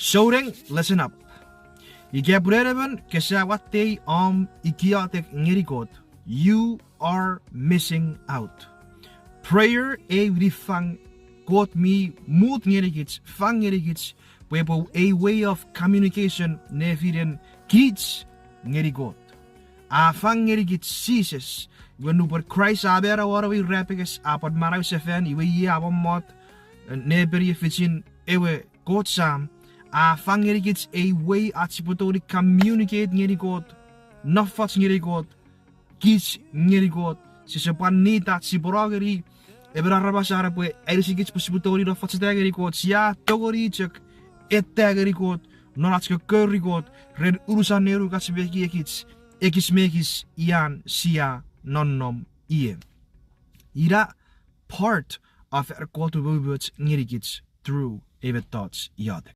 Shoreng, listen up. Igebreben kesawate Iotek ngirikot. You are missing out. Prayer nifang quote me mood ngirikits fang ngirikits wepo a way of communication nefiren kids ngirikot. Fang ngirikits ceases when over Christ abera wara we rapikes apad maraw sefen iwe yabam mot neberi fitsin ewe quote sam. Fang ngirikits a way at siputori communicate ngirikot. Nafats ngirikot. Kids ngirikot. Sisapan nita siporageri eberarabasara pue erisikits posiputori nafats ngirikot. Siya togori cek ngirikot. Nonats ke kerikot. Red urusan neru kasibeki ekits. Ekis mekis ian siya nonnom iye. Ira part of our quote ngirikits through David thoughts Iotek.